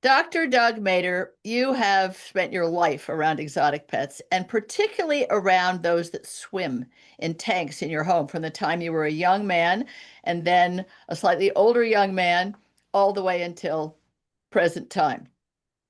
Dr. Doug Mader, you have spent your life around exotic pets and particularly around those that swim in tanks in your home from the time you were a young man and then a slightly older young man all the way until present time.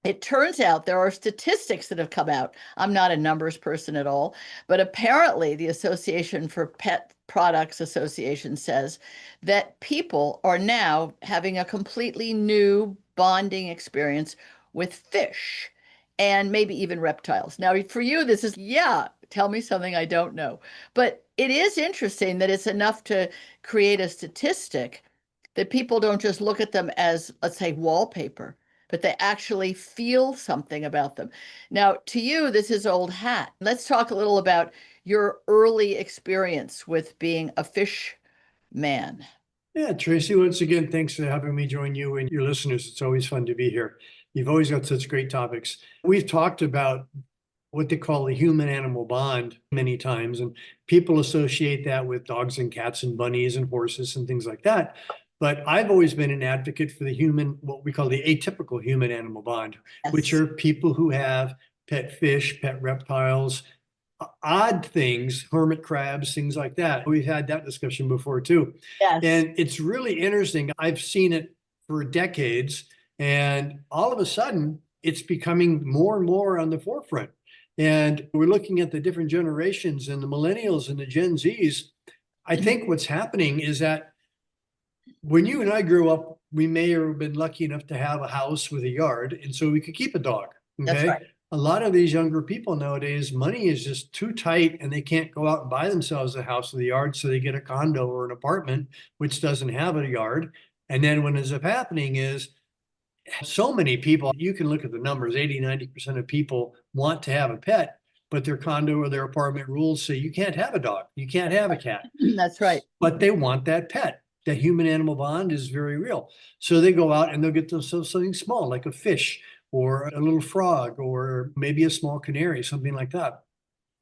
It turns out there are statistics that have come out. I'm not a numbers person at all, but apparently the Association for Pet Products Association says that people are now having a completely new bonding experience with fish and maybe even reptiles. Now, for you, this is, yeah, tell me something I don't know. But it is interesting that it's enough to create a statistic that people don't just look at them as, let's say, wallpaper, but they actually feel something about them. Now, to you, this is old hat. Let's talk a little about your early experience with being a fish man. Yeah, Tracy, once again, thanks for having me join you and your listeners. It's always fun to be here. You've always got such great topics. We've talked about what they call the human animal bond many times, and people associate that with dogs and cats and bunnies and horses and things like that. But I've always been an advocate for the human, what we call the atypical human animal bond, which Yes. are people who have pet fish, pet reptiles, odd things, hermit crabs, things like that. We've had that discussion before too. Yes. And it's really interesting. I've seen it for decades, and all of a sudden, it's becoming more and more on the forefront. And we're looking at the different generations and the millennials and the Gen Zs. I think what's happening is that when you and I grew up, we may have been lucky enough to have a house with a yard, and so we could keep a dog. That's Okay. right. A lot of these younger people nowadays, money is just too tight and they can't go out and buy themselves a house with a yard. So they get a condo or an apartment, which doesn't have a yard. And then what ends up happening is so many people, you can look at the numbers, 80, 90% of people want to have a pet, but their condo or their apartment rules say you can't have a dog, you can't have a cat, That's right. but they want that pet. That human animal bond is very real. So they go out and they'll get themselves something small, like a fish or a little frog or maybe a small canary, something like that.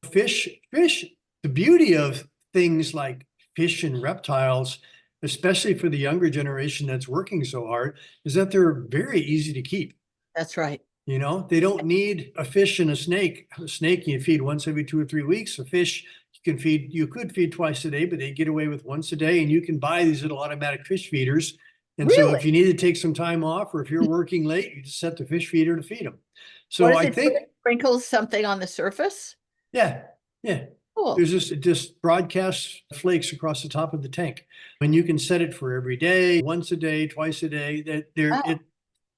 Fish, the beauty of things like fish and reptiles, especially for the younger generation that's working so hard, is that they're very easy to keep. That's right. You know, they don't need a fish and a snake. A snake you feed once every 2 or 3 weeks. A fish you could feed twice a day, but they get away with once a day. And you can buy these little automatic fish feeders. And so Really? if you need to take some time off or if you're working late, you just set the fish feeder to feed them. What So does I it do? think, It sprinkles something on the surface? yeah, yeah. Cool. There's just broadcast flakes across the top of the tank. And you can set it for every day, once a day, twice a day. That there Wow. it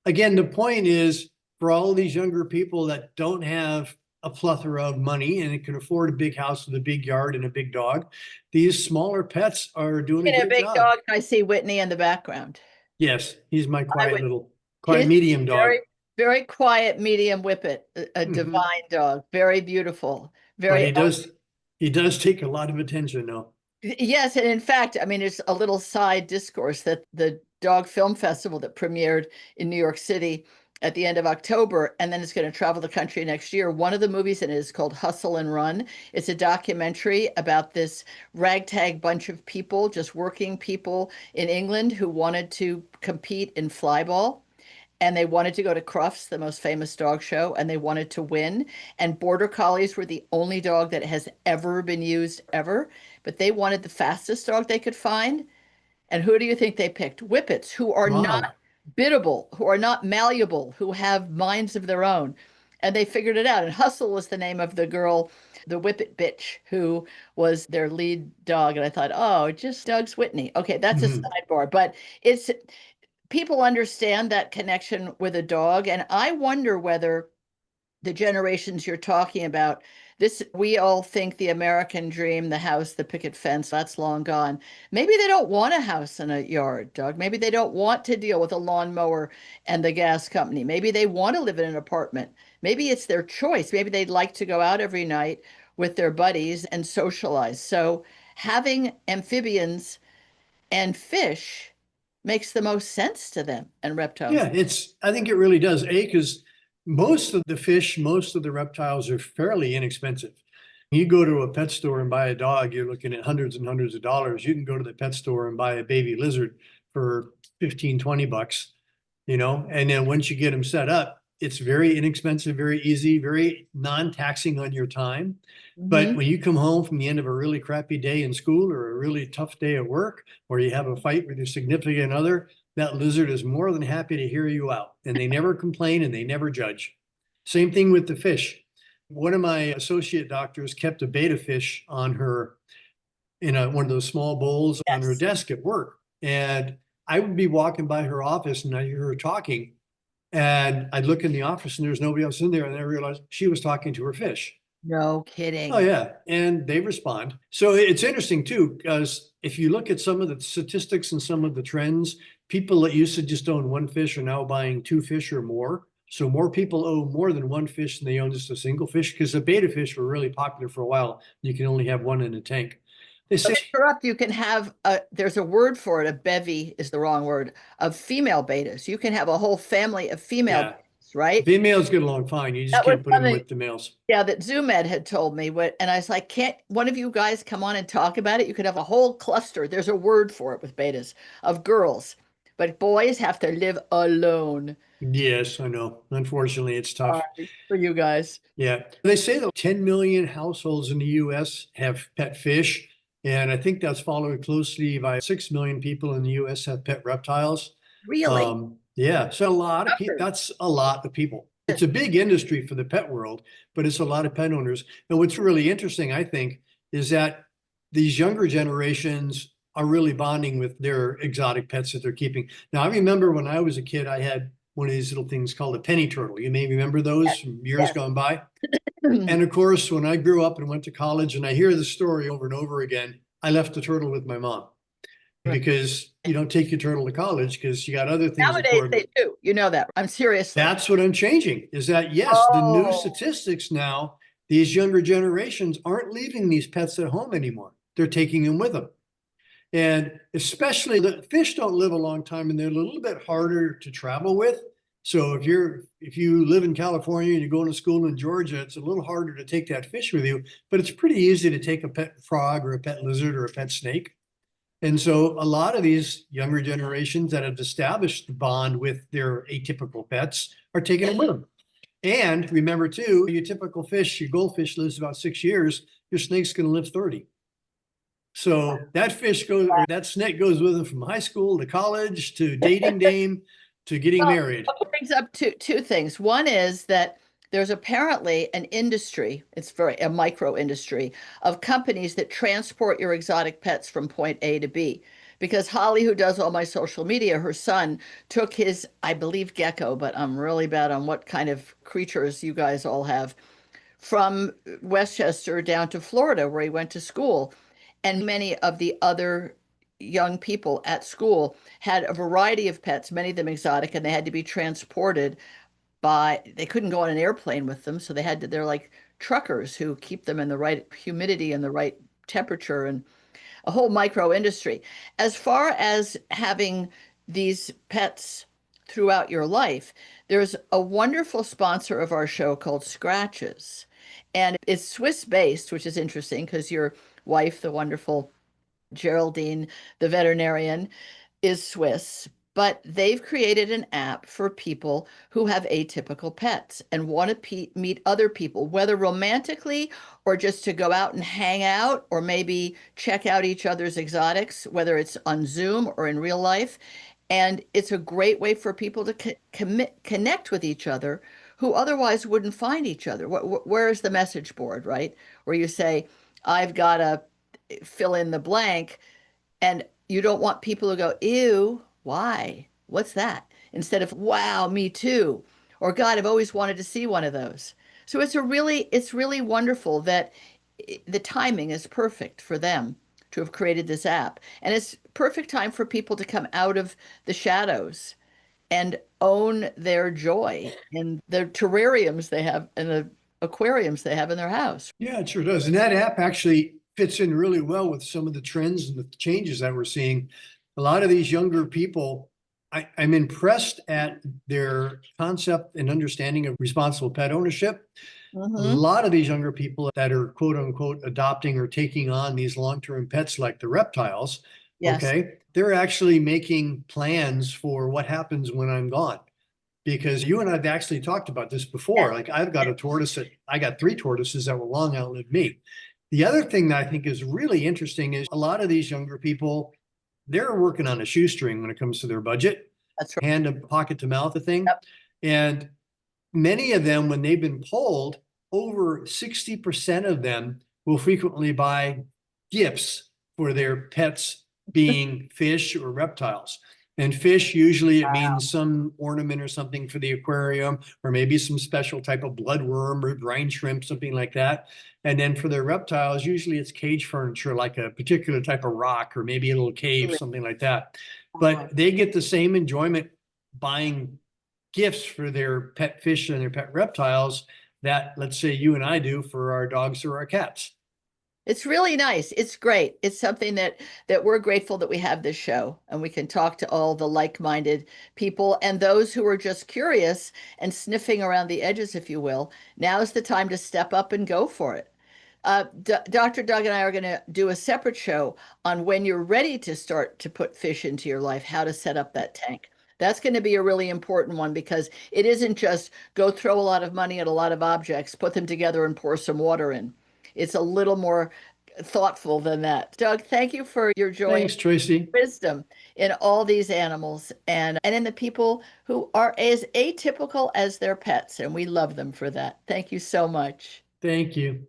again, the point is for all these younger people that don't have a plethora of money and can afford a big house with a big yard and a big dog, these smaller pets are doing a In a great big job. dog, I see Whitney in the background. Yes, he's my I would, quiet his medium dog. very, very quiet medium whippet, a Mhm. divine dog, very beautiful, But very he does take a lot of attention though. yes, and in fact, I mean, it's a little side discourse that the Dog Film Festival that premiered in New York City at the end of October, and then it's going to travel the country next year. One of the movies in it is called Hustle and Run. It's a documentary about this ragtag bunch of people, just working people in England who wanted to compete in flyball. And they wanted to go to Crufts, the most famous dog show, and they wanted to win. And Border Collies were the only dog that has ever been used ever, but they wanted the fastest dog they could find. And who do you think they picked? Whippets, who are not Wow. biddable, who are not malleable, who have minds of their own. And they figured it out. And Hustle was the name of the girl, the Whippet bitch, who was their lead dog. And I thought, oh, just Doug's Whitney. Okay, that's a Mhm. sidebar. But it's people understand that connection with a dog. And I wonder whether the generations you're talking about, this, we all think the American dream, the house, the picket fence, that's long gone. Maybe they don't want a house and a yard, Doug. Maybe they don't want to deal with a lawnmower and the gas company. Maybe they want to live in an apartment. Maybe it's their choice. Maybe they'd like to go out every night with their buddies and socialize. So having amphibians and fish makes the most sense to them and reptiles. Yeah, I think it really does. Because most of the fish, most of the reptiles are fairly inexpensive. You go to a pet store and buy a dog, you're looking at hundreds and hundreds of dollars. You can go to the pet store and buy a baby lizard for 15, $20. and then once you get them set up, it's very inexpensive, very easy, very non-taxing on your time. But Hmm. when you come home from the end of a really crappy day in school or a really tough day at work, or you have a fight with your significant other, that lizard is more than happy to hear you out. And they never complain and they never judge. Same thing with the fish. One of my associate doctors kept a betta fish on her in one of those small bowls on her Yes. desk at work. And I would be walking by her office and I hear her talking. And I'd look in the office and there's nobody else in there. And I realized she was talking to her fish. No Oh, kidding. yeah. And they respond. So it's interesting too, because if you look at some of the statistics and some of the trends, people that used to just own one fish are now buying two fish or more. So more people own more than one fish than they own just a single fish, because the betta fish were really popular for a while. You can only have one in a tank. They say, Interrupt, you can have there's a word for it, a bevy is the wrong word, of female betas. You can have a whole family of female yeah, betas, right? females get along fine. You just That was can't put them something, with the males. yeah, that ZoomEd had told me what, and I was like, can't one of you guys come on and talk about it? You could have a whole cluster. There's a word for it with betas of girls, but boys have to live alone. Yes, I know. Unfortunately, it's tough. Sorry for you guys. Yeah. They say that 10 million households in the US have pet fish. And I think that's followed closely by 6 million people in the US have pet reptiles. Really? Yeah. So a lot of people, Numbers. that's a lot of people. It's a big industry for the pet world, but it's a lot of pet owners. And what's really interesting, I think, is that these younger generations are really bonding with their exotic pets that they're keeping. Now, I remember when I was a kid, I had one of these little things called a penny turtle. You may remember those from years Yes. gone by. And of course, when I grew up and went to college and I hear the story over and over again, I left the turtle with my mom because you don't take your turtle to college because you got other things Nowadays important. they do. You know that. I'm seriously. That's what I'm changing is that, yes, the new Oh, statistics now, these younger generations aren't leaving these pets at home anymore. They're taking them with them. And especially the fish don't live a long time and they're a little bit harder to travel with. So if you live in California and you're going to school in Georgia, it's a little harder to take that fish with you, but it's pretty easy to take a pet frog or a pet lizard or a pet snake. And so a lot of these younger generations that have established the bond with their atypical pets are taking them with them. And remember too, your typical fish, your goldfish lives about 6 years, your snake's going to live 30. So that fish goes, or that snake goes with them from high school to college to dating dame to getting well, married. that brings up two things. One is that there's apparently an industry, it's very a micro industry of companies that transport your exotic pets from point A to B. Because Holly, who does all my social media, her son took his, I believe, gecko, but I'm really bad on what kind of creatures you guys all have, from Westchester down to Florida, where he went to school. And many of the other young people at school had a variety of pets, many of them exotic, and they had to be transported by, they couldn't go on an airplane with them. So they're like truckers who keep them in the right humidity and the right temperature and a whole micro industry. As far as having these pets throughout your life, there's a wonderful sponsor of our show called Scratches. And it's Swiss based, which is interesting because your wife, the wonderful Geraldine, the veterinarian, is Swiss, but they've created an app for people who have atypical pets and want to meet other people, whether romantically or just to go out and hang out or maybe check out each other's exotics, whether it's on Zoom or in real life. And it's a great way for people to connect with each other who otherwise wouldn't find each other. Where is the message board, right? Where you say, I've got to fill in the blank and you don't want people to go, ew, why? What's that? Instead of, wow, me too. Or God, I've always wanted to see one of those. So it's really wonderful that the timing is perfect for them to have created this app. And it's perfect time for people to come out of the shadows and own their joy in the terrariums they have and the aquariums they have in their house. Yeah, it sure does. And that app actually fits in really well with some of the trends and the changes that we're seeing. A lot of these younger people, I'm impressed at their concept and understanding of responsible pet ownership. A Hmm. lot of these younger people that are quote unquote adopting or taking on these long-term pets like the reptiles Yes. Okay. They're actually making plans for what happens when I'm gone. Because you and I've actually talked about this before. Like I've got a tortoise that I got three tortoises that will long outlive me. The other thing that I think is really interesting is a lot of these younger people, they're working on a shoestring when it comes to their budget, That's right. hand to pocket to mouth a thing. Yep. And many of them, when they've been polled, over 60% of them will frequently buy gifts for their pets, being fish or reptiles. And fish, usually it means some ornament or something for the aquarium, or maybe some special type of bloodworm or brine shrimp, something like that. And then for their reptiles, usually it's cage furniture, like a particular type of rock, or maybe a little cave, something like that. But they get the same enjoyment buying gifts for their pet fish and their pet reptiles that, let's say, you and I do for our dogs or our cats. It's really nice. It's great. It's something that we're grateful that we have this show and we can talk to all the like-minded people and those who are just curious and sniffing around the edges, if you will. Now's the time to step up and go for it. Dr. Doug and I are going to do a separate show on when you're ready to start to put fish into your life, how to set up that tank. That's going to be a really important one because it isn't just go throw a lot of money at a lot of objects, put them together and pour some water in. It's a little more thoughtful than that. Doug, thank you for your joy and Thanks, Tracie. wisdom in all these animals and in the people who are as atypical as their pets, and we love them for that. Thank you so much. Thank you.